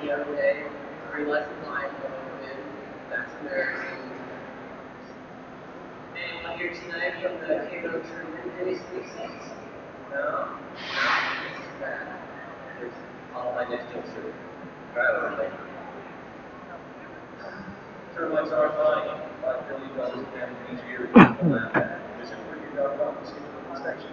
the other day, 3 lessons live with that's American. Anyone here tonight from the KMO True Days Species? No? This is bad. There's all my distance to travel. Termites are fine, but really doesn't have easier to laugh at. This is where you got about the inspection.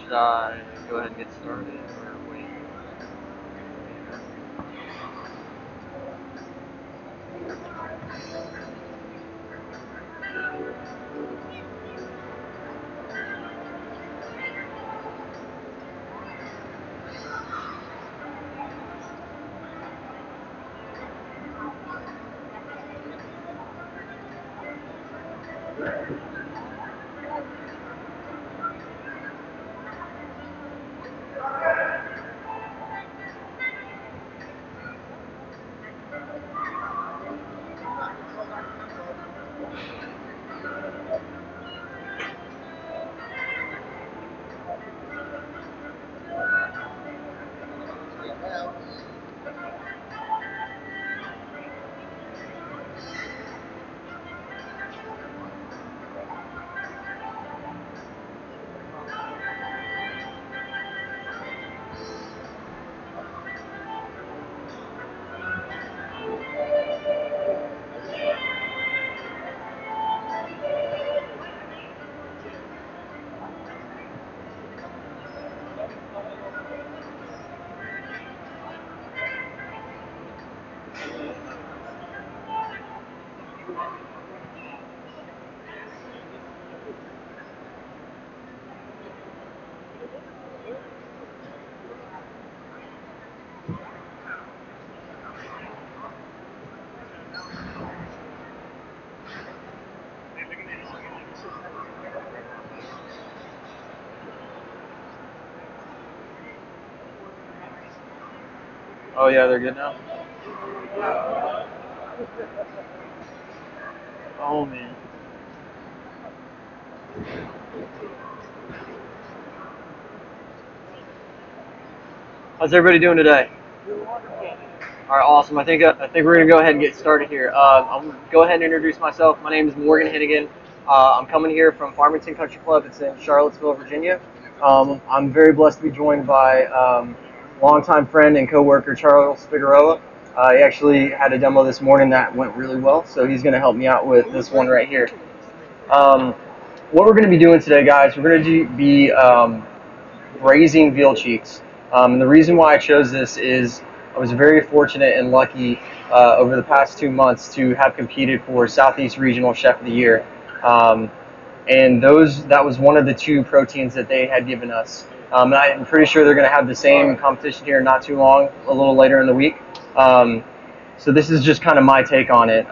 Should I go ahead and get started or wait? Oh yeah, they're good now? Oh man. How's everybody doing today? All right, awesome. I think we're gonna go ahead and get started here. I'm gonna go ahead and introduce myself. My name is Morgan Hennigan. I'm coming here from Farmington Country Club. It's in Charlottesville, Virginia. I'm very blessed to be joined by longtime friend and coworker Charles Figueroa. He actually had a demo this morning that went really well, so he's gonna help me out with this one right here. What we're gonna be doing today, guys, we're gonna be braising veal cheeks. And the reason why I chose this is I was very fortunate and lucky over the past 2 months to have competed for Southeast Regional Chef of the Year. And that was one of the 2 proteins that they had given us. And I'm pretty sure they're going to have the same competition here not too long, a little later in the week. So this is just kind of my take on it.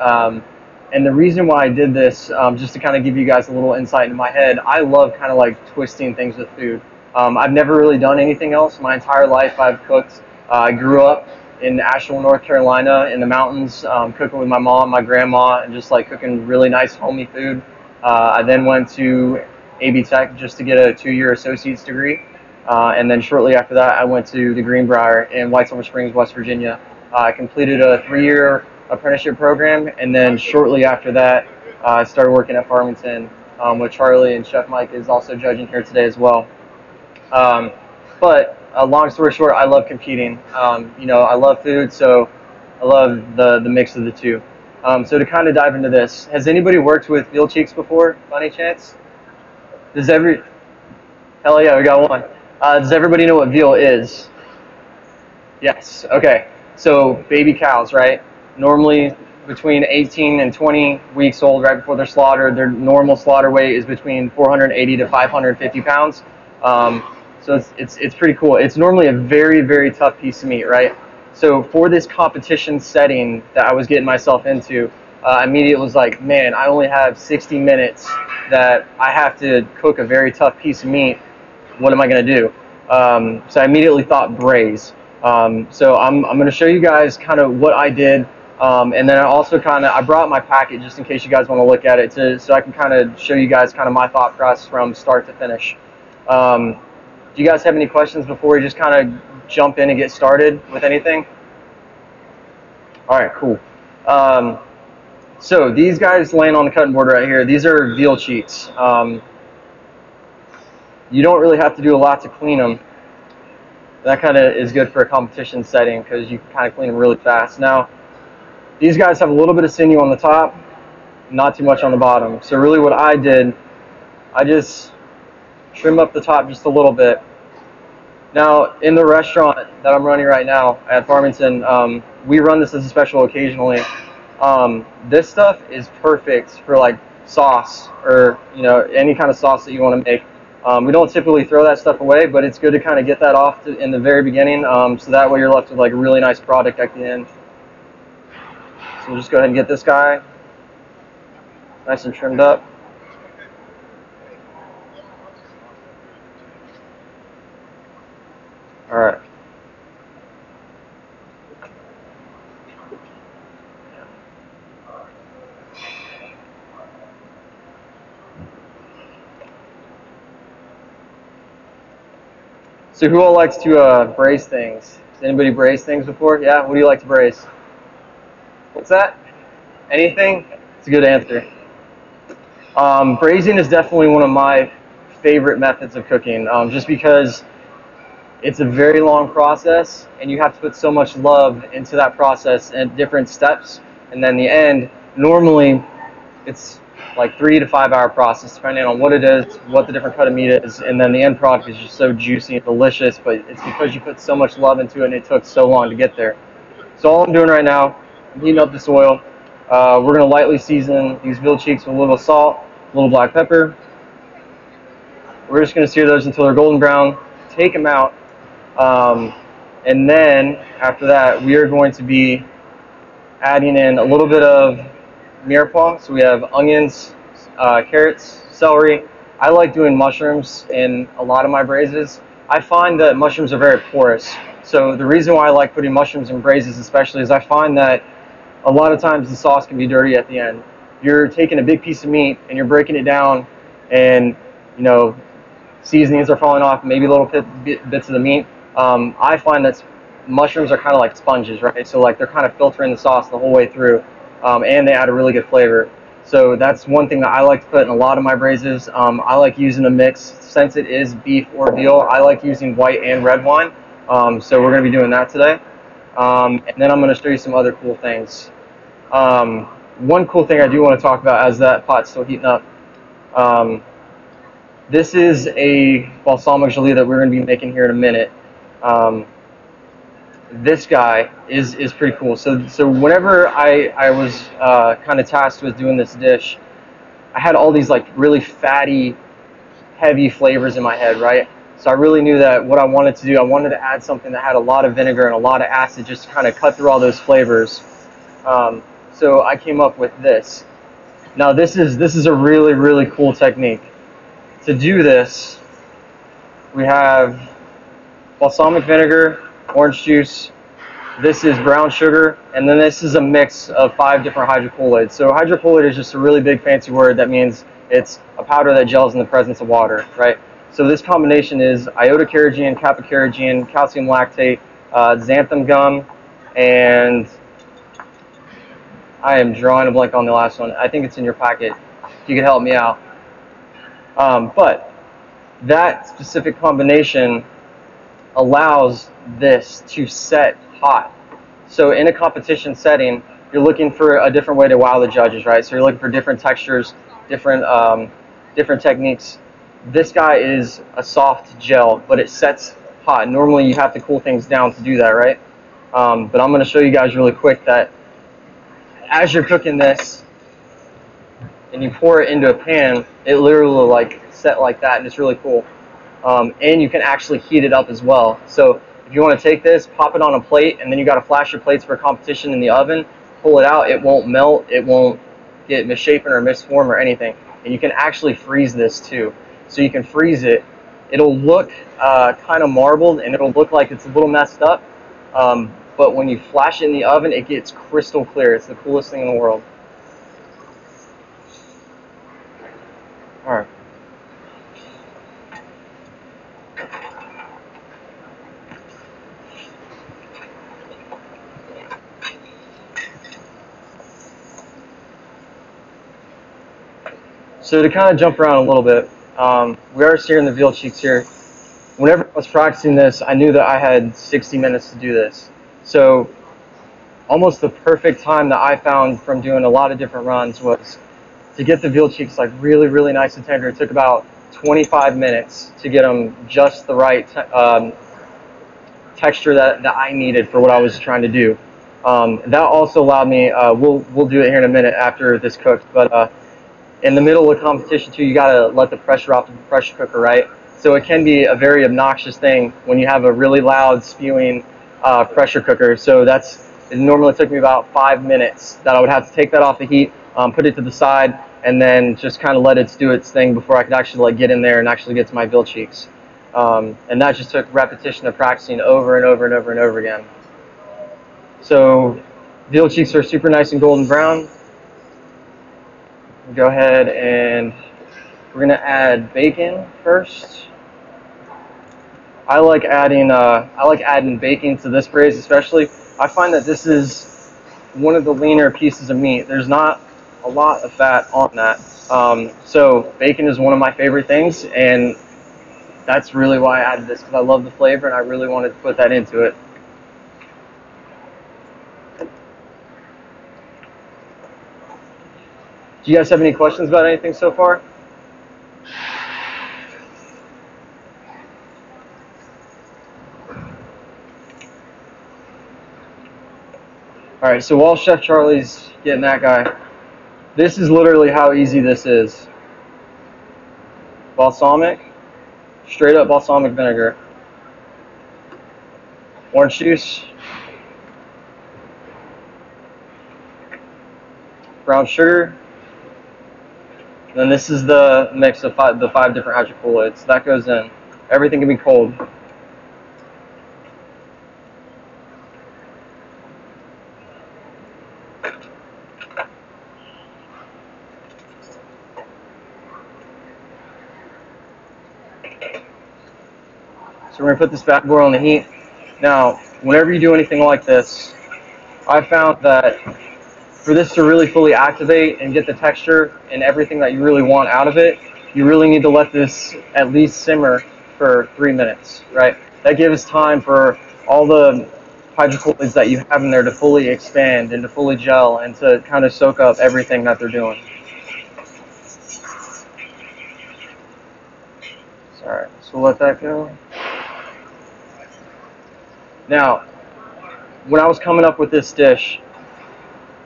And the reason why I did this, just to kind of give you guys a little insight into my head, I love kind of like twisting things with food. I've never really done anything else. My entire life I've cooked. I grew up in Asheville, North Carolina, in the mountains, cooking with my mom, my grandma, and just like cooking really nice homey food. I then went to AB Tech just to get a 2-year associate's degree. And then shortly after that, I went to the Greenbrier in White Silver Springs, West Virginia. I completed a 3-year apprenticeship program, and then shortly after that, I started working at Farmington with Charlie, and Chef Mike is also judging here today as well. But long story short, I love competing. You know, I love food, so I love the mix of the 2. So to kind of dive into this, has anybody worked with veal cheeks before, by any chance? Hell yeah, we got one. Does everybody know what veal is? Yes, okay. So baby cows, right? Normally between 18 and 20 weeks old right before they're slaughtered. Their normal slaughter weight is between 480 to 550 pounds. So it's pretty cool. It's normally a very, very tough piece of meat, right? So for this competition setting that I was getting myself into, I immediately was like, man, I only have 60 minutes that I have to cook a very tough piece of meat. What am I going to do? So I immediately thought braise. So I'm going to show you guys kind of what I did And then I brought my packet just in case you guys want to look at it, so I can kind of show you guys kind of my thought process from start to finish. Do you guys have any questions before we just kind of jump in and get started with anything? All right, cool. So these guys laying on the cutting board right here, these are veal cheeks. You don't really have to do a lot to clean them. That kind of is good for a competition setting because you can kind of clean them really fast. Now, these guys have a little bit of sinew on the top, not too much on the bottom. So really what I did, I just trim up the top just a little bit. Now, in the restaurant that I'm running right now at Farmington, we run this as a special occasionally. This stuff is perfect for like sauce or any kind of sauce that you want to make. We don't typically throw that stuff away, but it's good to kind of get that off in the very beginning, so that way you're left with like a really nice product at the end. So we'll just go ahead and get this guy nice and trimmed up. All right. So who all likes to braise things? Has anybody braised things before? Yeah? What do you like to braise? What's that? Anything? It's a good answer. Braising is definitely one of my favorite methods of cooking, just because it's a very long process and you have to put so much love into that process and different steps, and then the end, normally it's like 3 to 5 hour process depending on what it is, what the different cut of meat is, and then the end product is just so juicy and delicious, but it's because you put so much love into it and it took so long to get there. So all I'm doing right now, I'm heating up this oil. We're going to lightly season these veal cheeks with a little salt, a little black pepper. We're just going to sear those until they're golden brown, take them out, and then after that we are going to be adding in a little bit of mirepoix. So we have onions, carrots, celery. I like doing mushrooms in a lot of my braises. I find that mushrooms are very porous. So the reason why I like putting mushrooms in braises especially is I find that a lot of times the sauce can be dirty at the end. You're taking a big piece of meat and you're breaking it down, and seasonings are falling off, maybe little bits of the meat. I find that mushrooms are kind of like sponges, right? So like they're kind of filtering the sauce the whole way through. And they add a really good flavor. So that's one thing that I like to put in a lot of my braises. I like using a mix. Since it is beef or veal, I like using white and red wine. So we're going to be doing that today. And then I'm going to show you some other cool things. One cool thing I do want to talk about as that pot's still heating up. This is a balsamic gelée that we're going to be making here in a minute. This guy is pretty cool. So whenever I was kind of tasked with doing this dish, I had all these like really fatty, heavy flavors in my head, right? So I really knew that what I wanted to do, I wanted to add something that had a lot of vinegar and a lot of acid just to kind of cut through all those flavors. So I came up with this. Now this is a really, really cool technique. To do this, we have balsamic vinegar, orange juice, this is brown sugar, and then this is a mix of 5 different hydrocolloids. So hydrocolloid is just a really big fancy word that means it's a powder that gels in the presence of water, right? So this combination is iodocarrageen, kappa-carrageen, calcium lactate, xanthan gum, and I am drawing a blank on the last one. I think it's in your packet. If you could help me out. But that specific combination allows this to set hot. So in a competition setting, you're looking for a different way to wow the judges, right? So you're looking for different textures, different techniques. This guy is a soft gel, but it sets hot. Normally you have to cool things down to do that, right? But I'm going to show you guys really quick that as you're cooking this and you pour it into a pan, it literally will like set like that, and it's really cool. And you can actually heat it up as well. So if you want to take this, pop it on a plate, and then you got to flash your plates for a competition in the oven, pull it out, it won't melt, it won't get misshapen or misform or anything. And you can actually freeze this too. So you can freeze it. It'll look kind of marbled, and it'll look like it's a little messed up. but when you flash it in the oven, it gets crystal clear. It's the coolest thing in the world. All right. So to kind of jump around a little bit, we are searing the veal cheeks here. Whenever I was practicing this, I knew that I had 60 minutes to do this. So almost the perfect time that I found from doing a lot of different runs was to get the veal cheeks like really, really nice and tender. It took about 25 minutes to get them just the right texture that I needed for what I was trying to do. That also allowed me, we'll do it here in a minute after this cooks, but in the middle of competition too, you gotta let the pressure off the pressure cooker, right? So it can be a very obnoxious thing when you have a really loud spewing pressure cooker. So it normally took me about 5 minutes that I would have to take that off the heat, put it to the side, and then just kind of let it do its thing before I could actually like get in there and actually get to my veal cheeks. And that just took repetition of practicing over and over and over and over again. So veal cheeks are super nice and golden brown. Go ahead and we're gonna add bacon first. I like adding bacon to this braise especially. I find that this is one of the leaner pieces of meat. There's not a lot of fat on that. So bacon is one of my favorite things, and that's really why I added this, because I love the flavor and I really wanted to put that into it. Do you guys have any questions about anything so far? All right, so while Chef Charlie's getting that guy, this is literally how easy this is. Balsamic, straight up balsamic vinegar, orange juice, brown sugar, and then this is the mix of the 5 different hydrocolloids. That goes in. Everything can be cold. So we're going to put this bad boy on the heat. Now, whenever you do anything like this, I found that for this to really fully activate and get the texture and everything that you really want out of it, you really need to let this at least simmer for 3 minutes, right? That gives time for all the hydrocolloids that you have in there to fully expand and to fully gel and to kind of soak up everything that they're doing. Alright, so we'll let that go. Now, when I was coming up with this dish,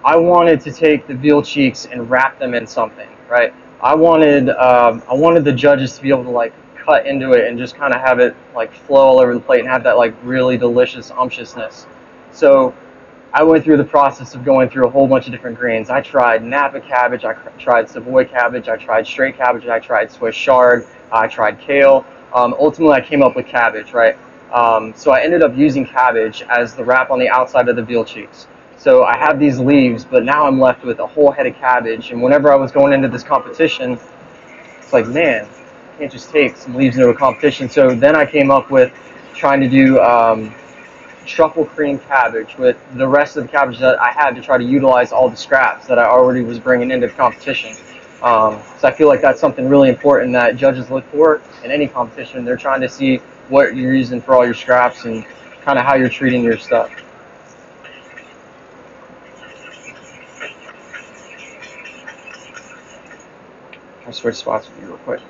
I wanted to take the veal cheeks and wrap them in something, right? I wanted the judges to be able to like cut into it and just kind of have it like flow all over the plate and have that like really delicious umptiousness. So I went through the process of going through a whole bunch of different greens. I tried Napa cabbage, I tried Savoy cabbage, I tried straight cabbage, I tried Swiss chard, I tried kale. Ultimately, I came up with cabbage, right? So I ended up using cabbage as the wrap on the outside of the veal cheeks. So I have these leaves, but now I'm left with a whole head of cabbage. And whenever I was going into this competition, it's like, man, I can't just take some leaves into a competition. So then I came up with trying to do truffle cream cabbage with the rest of the cabbage that I had to try to utilize all the scraps that I already was bringing into the competition. So I feel like that's something really important that judges look for in any competition. They're trying to see what you're using for all your scraps and kind of how you're treating your stuff. I'll switch spots with you real quick.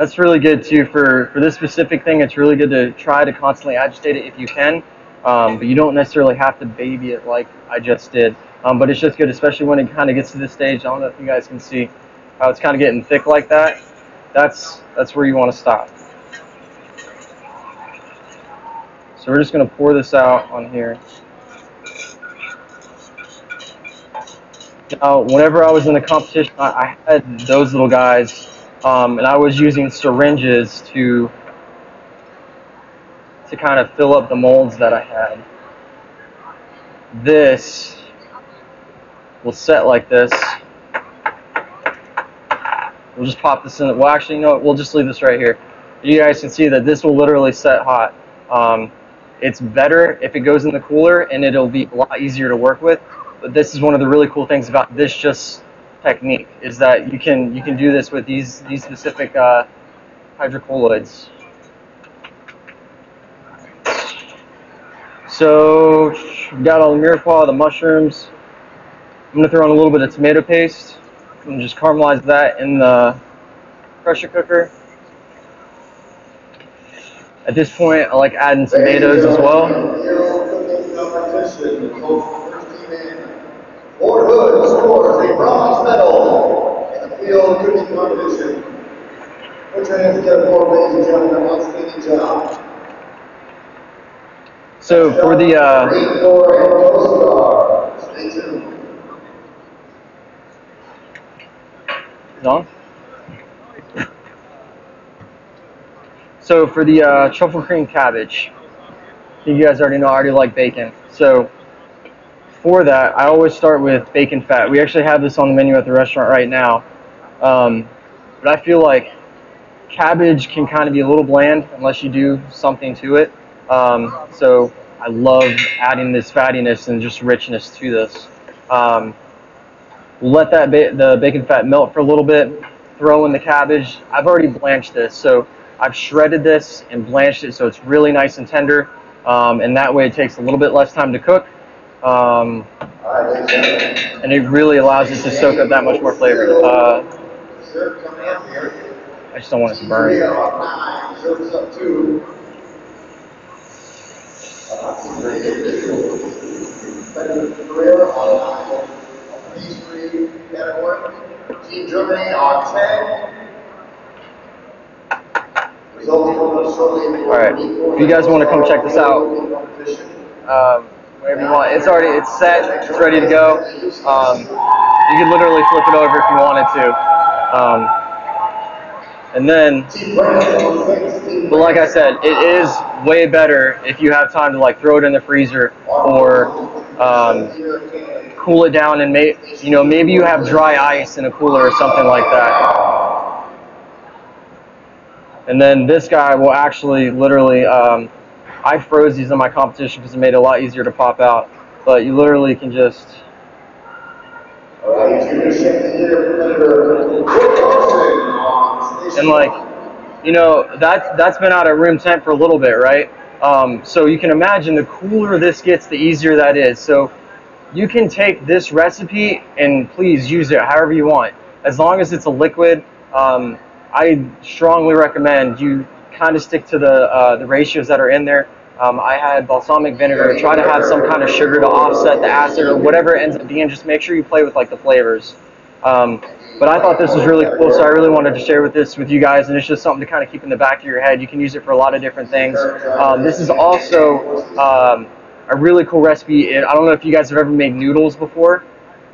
That's really good too. For this specific thing, it's really good to try to constantly agitate it if you can, but you don't necessarily have to baby it like I just did. But it's just good, especially when it kind of gets to this stage. I don't know if you guys can see how it's kind of getting thick like that. That's where you want to stop. So we're just going to pour this out on here. Now, whenever I was in the competition, I had those little guys, and I was using syringes to kind of fill up the molds that I had. This will set like this. We'll just pop this in. Well, actually, you know what? We'll just leave this right here. You guys can see that this will literally set hot. It's better if it goes in the cooler, and it'll be a lot easier to work with. But this is one of the really cool things about this just technique, is that you can do this with these specific hydrocolloids. So we've got all the mirepoix, the mushrooms. I'm going to throw in a little bit of tomato paste and just caramelize that in the pressure cooker. At this point, I like adding tomatoes as well. Fort Hood scores a bronze medal in the field cooking competition. Put your hands together for, ladies and gentlemen, outstanding job. So for the Stay tuned. on. So for the truffle cream cabbage, you guys already know I already like bacon. So for that, I always start with bacon fat. We actually have this on the menu at the restaurant right now. But I feel like cabbage can kind of be a little bland unless you do something to it. So I love adding this fattiness and just richness to this. We'll let that the bacon fat melt for a little bit. Throw in the cabbage. I've already blanched this, so I've shredded this and blanched it so it's really nice and tender. And that way it takes a little bit less time to cook. And it really allows it to soak up that much more flavor. I just don't want it to burn. Team Germany on 10. Alright, if you guys want to come check this out, whenever you want, it's set, it's ready to go. You can literally flip it over if you wanted to. And then, but like I said, it is way better if you have time to like throw it in the freezer or cool it down and maybe you have dry ice in a cooler or something like that. And then this guy will actually literally, I froze these in my competition because it made it a lot easier to pop out. But you literally can just. And like, that's been out at room temp for a little bit, right? So you can imagine the cooler this gets, the easier that is. So you can take this recipe and please use it however you want. As long as it's a liquid, I strongly recommend you kind of stick to the ratios that are in there. I had balsamic vinegar. Try to have some kind of sugar to offset the acid or whatever it ends up being. Just make sure you play with like the flavors. But I thought this was really cool, so I really wanted to share this with you guys, and it's just something to kind of keep in the back of your head. You can use it for a lot of different things. This is also a really cool recipe. I don't know if you guys have ever made noodles before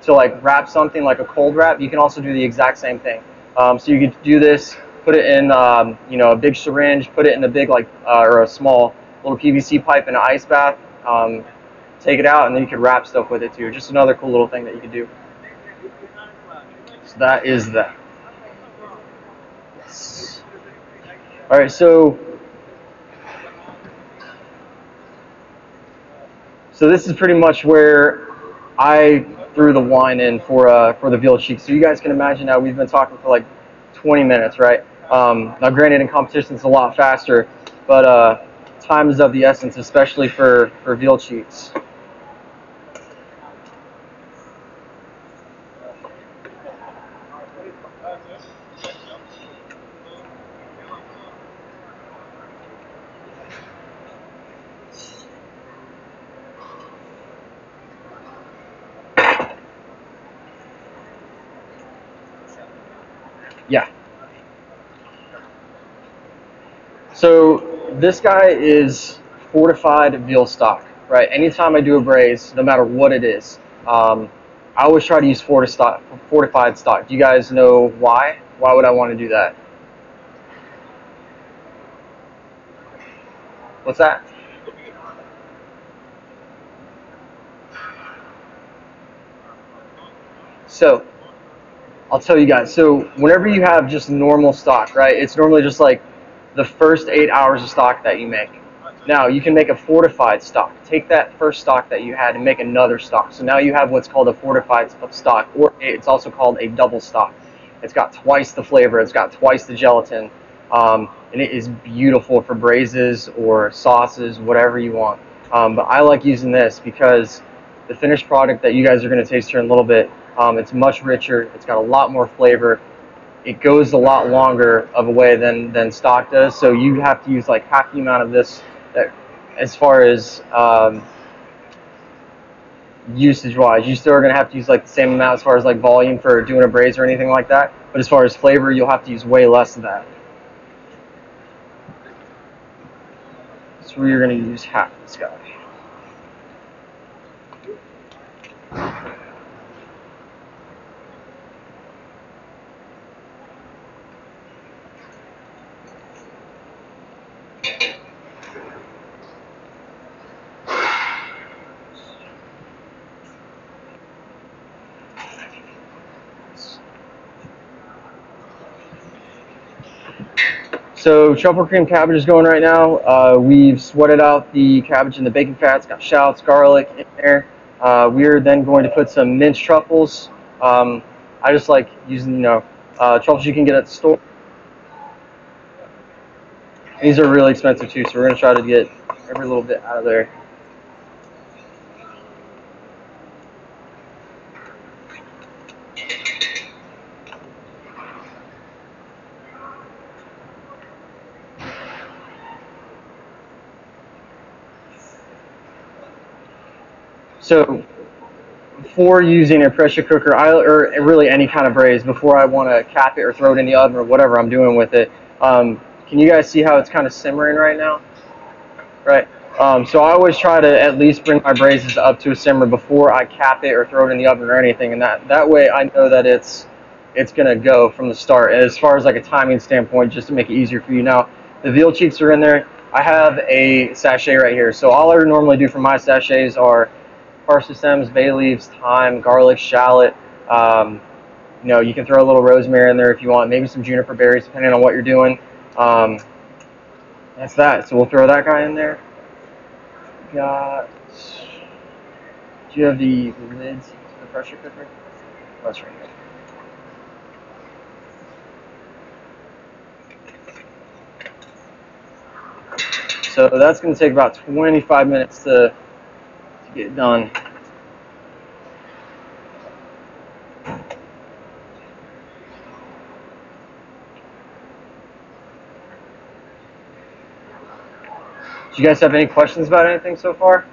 to like wrap something like a cold wrap. You can also do the exact same thing. So you could do this, put it in a big syringe, put it in a big or a small little PVC pipe in an ice bath, take it out, and then you could wrap stuff with it too. Just another cool little thing that you could do. So that is that. Yes. All right, so this is pretty much where I threw the wine in for the veal cheeks. So you guys can imagine now we've been talking for like 20 minutes, right? Now granted in competition it's a lot faster, but time is of the essence, especially for veal cheeks. Yeah. So this guy is fortified veal stock, right? Anytime I do a braise, no matter what it is, I always try to use fortified stock. Do you guys know why? Why would I want to do that? What's that? So I'll tell you guys. So whenever you have just normal stock, right? It's normally just like the first 8 hours of stock that you make. Now you can make a fortified stock. Take that first stock that you had and make another stock. So now you have what's called a fortified stock, or it's also called a double stock. It's got twice the flavor. It's got twice the gelatin, and it is beautiful for braises or sauces, whatever you want. But I like using this because the finished product that you guys are going to taste here in a little bit, it's much richer. It's got a lot more flavor. It goes a lot longer of a way than stock does. So you have to use like half the amount of this. As far as usage-wise, you still are going to have to use like the same amount as far as like volume for doing a braise or anything like that. But as far as flavor, you'll have to use way less of that. So we're going to use half of this guy. So truffle cream cabbage is going right now. We've sweated out the cabbage and the bacon fats, got shallots, garlic in there. We're then going to put some minced truffles. I just like using, truffles you can get at the store. These are really expensive too, so we're going to try to get every little bit out of there. So before using a pressure cooker, or really any kind of braise, before I want to cap it or throw it in the oven or whatever I'm doing with it, can you guys see how it's kind of simmering right now? Right. So I always try to at least bring my braises up to a simmer before I cap it or throw it in the oven or anything, and that way I know that it's gonna go from the start. And as far as like a timing standpoint, just to make it easier for you. Now the veal cheeks are in there. I have a sachet right here. So all I normally do for my sachets are parsley stems, bay leaves, thyme, garlic, shallot. You can throw a little rosemary in there if you want, maybe some juniper berries, depending on what you're doing. That's that. So we'll throw that guy in there. Do you have the lids to the pressure cooker? Oh, that's right here. So that's going to take about 25 minutes to get done. Do you guys have any questions about anything so far?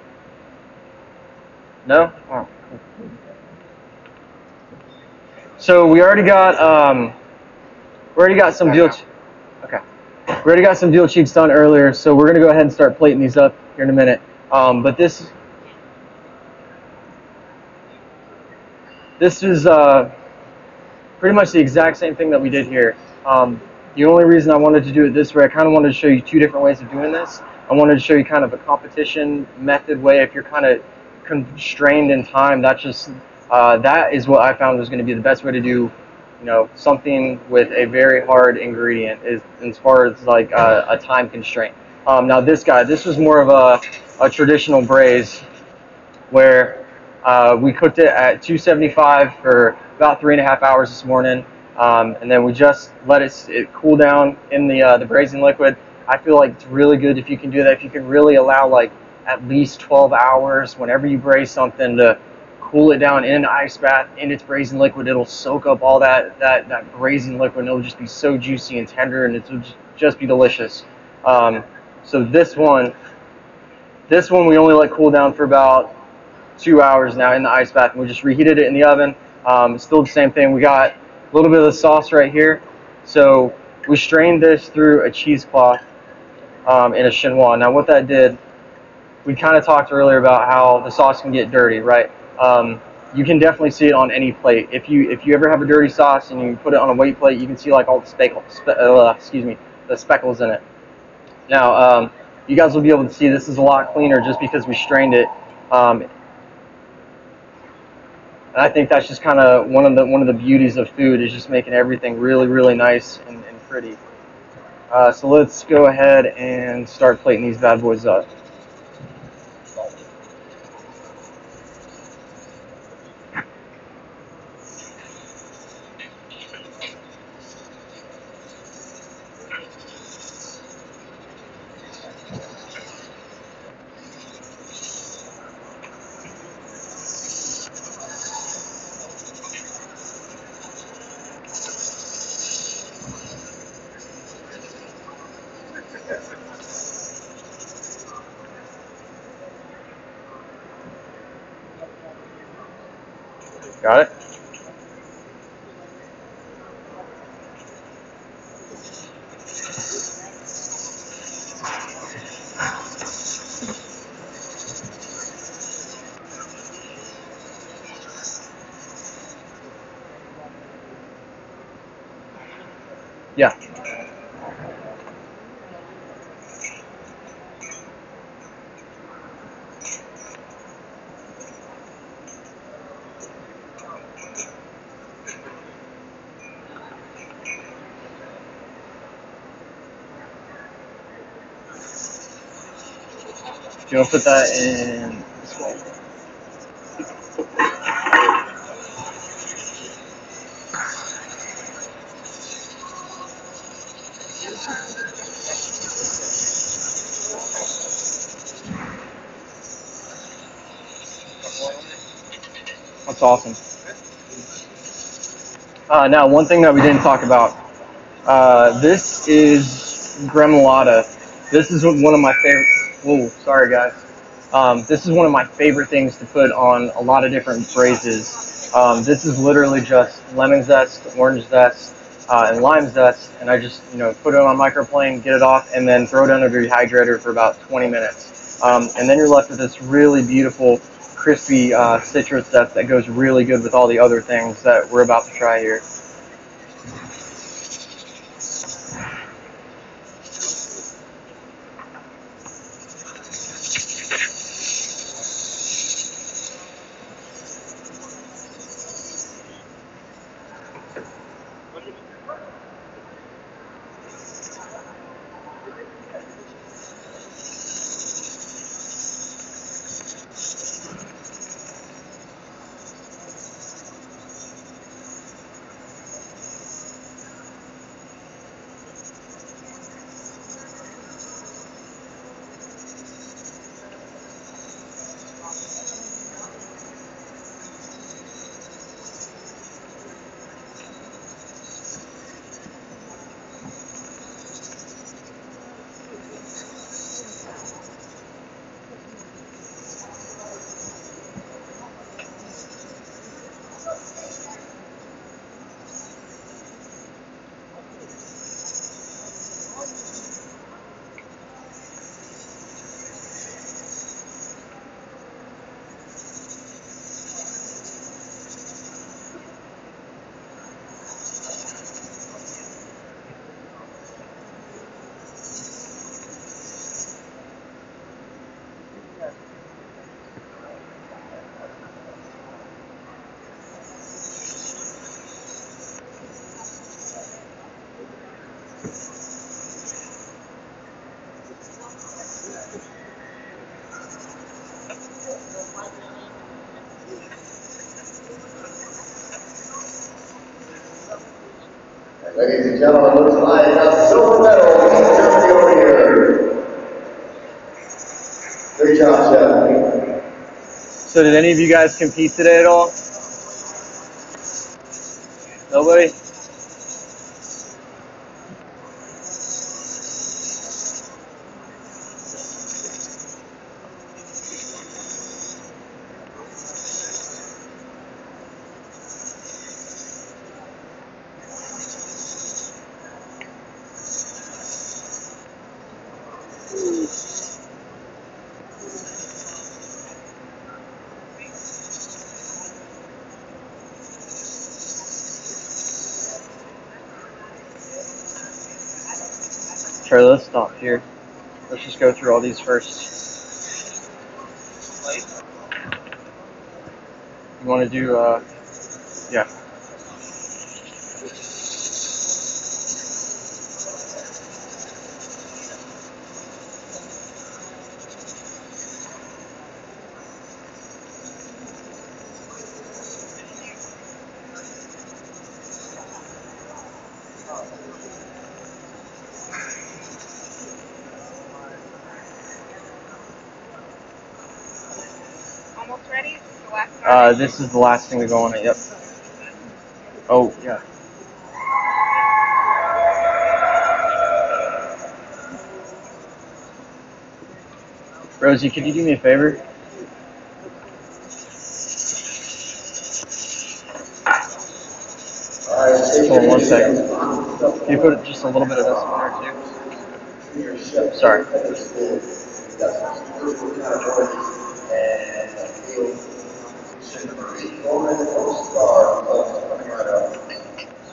No? Oh, cool. So we already got some veal. Okay. We already got some veal cheeks done earlier, so we're gonna go ahead and start plating these up here in a minute. But this is pretty much the exact same thing that we did here. The only reason I wanted to do it this way, I kind of wanted to show you two different ways of doing this. I wanted to show you kind of a competition method way. If you're kind of constrained in time, that is what I found was going to be the best way to do, something with a very hard ingredient, is as far as like a time constraint. Now this was more of a traditional braise where we cooked it at 275 for about 3.5 hours this morning, and then we just let it cool down in the braising liquid. I feel like it's really good if you can do that. If you can really allow like at least 12 hours whenever you braise something to cool it down in an ice bath in its braising liquid, it'll soak up all that braising liquid, and it'll just be so juicy and tender, and it'll just be delicious. So this one we only let cool down for about 2 hours now in the ice bath, and we just reheated it in the oven. Still the same thing. We got a little bit of the sauce right here. So we strained this through a cheesecloth in a chinois. Now what that did, we kind of talked earlier about how the sauce can get dirty, right? You can definitely see it on any plate. If you ever have a dirty sauce and you put it on a white plate, you can see like all the the speckles in it. Now you guys will be able to see this is a lot cleaner just because we strained it. And I think that's just kind of one of the beauties of food, is just making everything really, really nice and pretty. So let's go ahead and start plating these bad boys up. Got it? Yeah. You want to put that in this way? That's awesome. Now, one thing that we didn't talk about. This is gremolata. This is one of my favorite. Whoa, sorry guys. This is one of my favorite things to put on a lot of different braises. This is literally just lemon zest, orange zest, and lime zest, and I just put it on a microplane, get it off, and then throw it under the dehydrator for about 20 minutes. And then you're left with this really beautiful, crispy citrus zest that goes really good with all the other things that we're about to try here. Ladies and gentlemen, looks like a silver medal from Germany over here. Great job, Chef. So did any of you guys compete today at all? Nobody? Charlie, let's stop here. Let's just go through all these first. You want to do, yeah. Almost ready? This is the last one? This is the last thing to go on it, yep. Oh, yeah. Rosie, could you do me a favor? Hold on 1 second. Can you put just a little bit of this in there too? Sorry.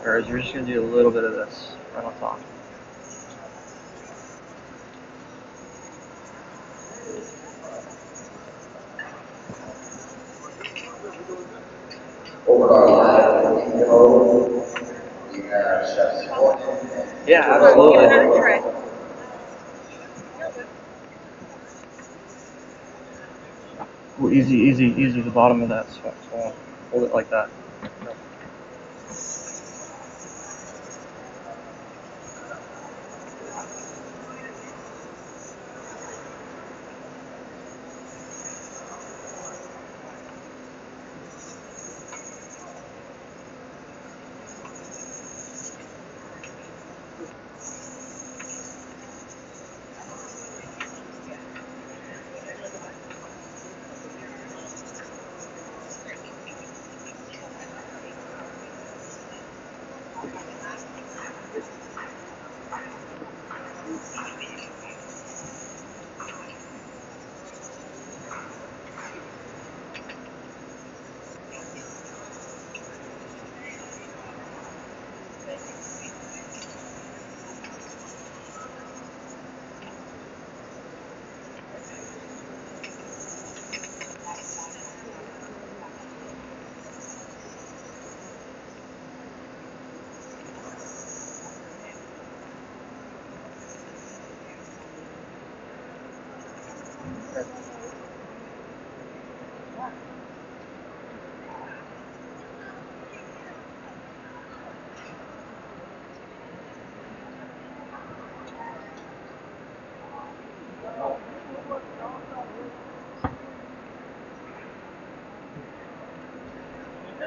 Sorry, we're just going to do a little bit of this right on top. Yeah, absolutely. Well, easy the bottom of that stuff. So hold it like that.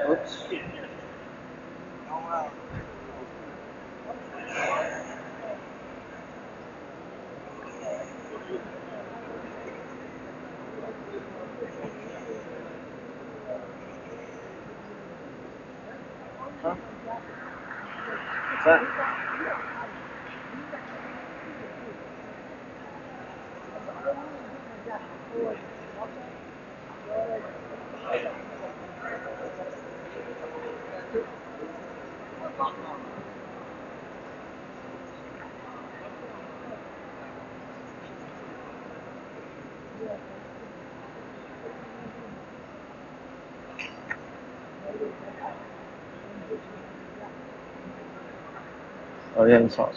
Oops. Huh? What's that? Oh, yeah, the sauce.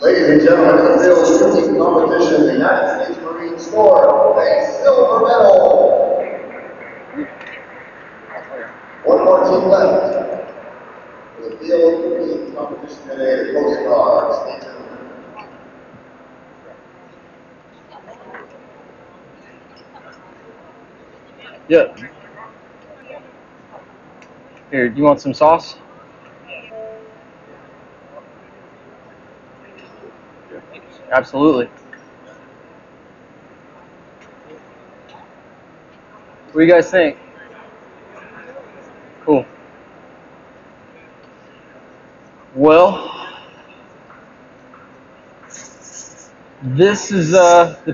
Ladies and gentlemen, in the field shooting competition, the United States Marines score a silver medal. One more team left. For the field shooting competition today, the Coast Guard. Stay tuned. Yeah. Here, do you want some sauce? Absolutely. What do you guys think? Cool. Well, This is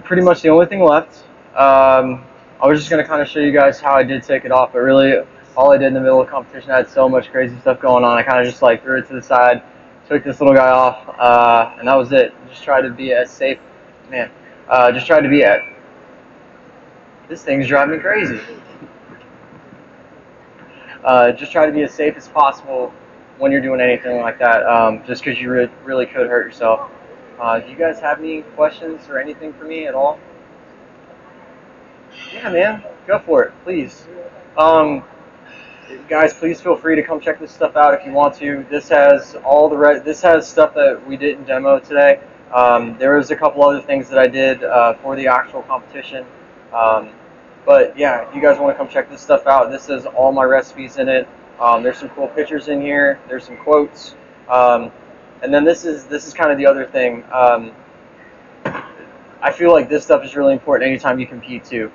pretty much the only thing left. I was just going to kind of show you guys how I did take it off, but really all I did in the middle of the competition, I had so much crazy stuff going on. I kind of just like threw it to the side, took this little guy off, and that was it. Just tried to be as safe, man. Just tried to be at. This thing's driving me crazy. Just try to be as safe as possible when you're doing anything like that, just because you really could hurt yourself. Do you guys have any questions or anything for me at all? Yeah, man, go for it, please. Guys, please feel free to come check this stuff out if you want to. This has this has stuff that we didn't demo today. There was a couple other things that I did for the actual competition. But yeah, if you guys want to come check this stuff out, this has all my recipes in it. There's some cool pictures in here. There's some quotes. And then this is kind of the other thing. I feel like this stuff is really important anytime you compete too.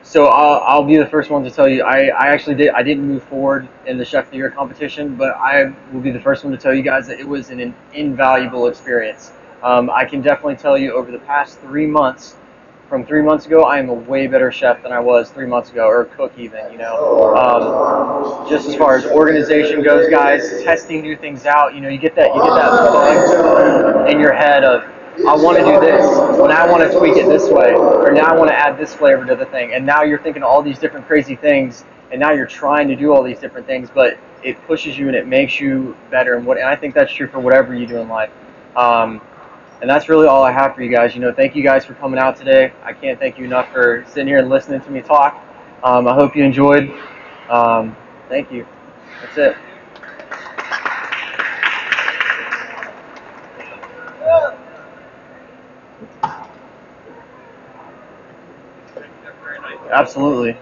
So I'll be the first one to tell you, I didn't move forward in the Chef of the Year competition, but I will be the first one to tell you guys that it was an invaluable experience. I can definitely tell you over the past 3 months, from 3 months ago, I am a way better chef than I was 3 months ago, or cook even, you know. Just as far as organization goes, guys, testing new things out, you know, you get that bug in your head of, I want to do this, well now I want to tweak it this way, or now I want to add this flavor to the thing, and now you're thinking all these different crazy things, and now you're trying to do all these different things, but it pushes you and it makes you better, and I think that's true for whatever you do in life. And that's really all I have for you guys. You know, thank you guys for coming out today. I can't thank you enough for sitting here and listening to me talk. I hope you enjoyed. Thank you. That's it. Absolutely.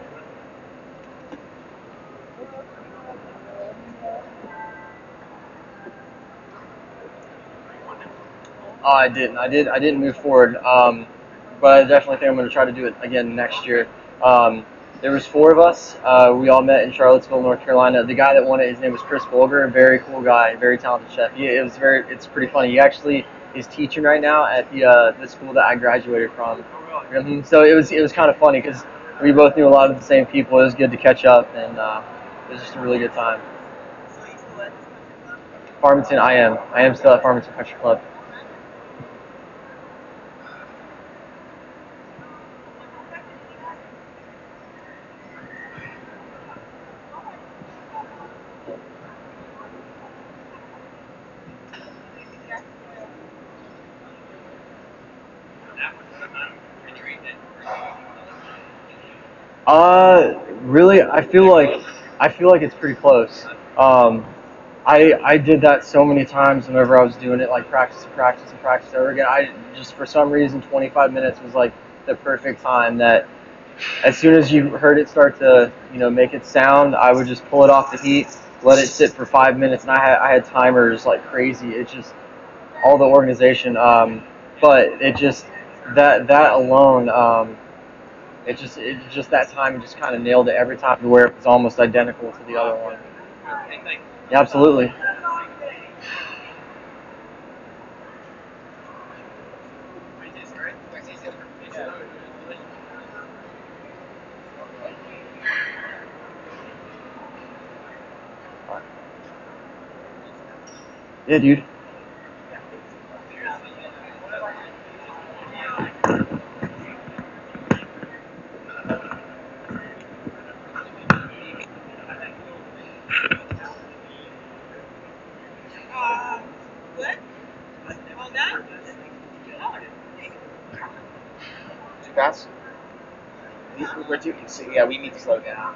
Oh, I didn't. I didn't move forward. But I definitely think I'm going to try to do it again next year. There was 4 of us. We all met in Charlottesville, North Carolina. The guy that won it, his name was Chris Bolger. A very cool guy, very talented chef. It's pretty funny. He actually is teaching right now at the school that I graduated from. So it was kind of funny because we both knew a lot of the same people. It was good to catch up, and it was just a really good time. Farmington, I am still at Farmington Country Club. Really, I feel like it's pretty close. I did that so many times whenever I was doing it, like practice over again. I just, for some reason, 25 minutes was like the perfect time. That as soon as you heard it start to, you know, make it sound, I would just pull it off the heat, let it sit for 5 minutes, and I had timers like crazy. It's just all the organization, but it just that alone. It just that time, it just kind of nailed it every time to where it was almost identical to the other one. Yeah, absolutely. Yeah, dude. Good? All done? Too fast? We're too, yeah, we need to slow down.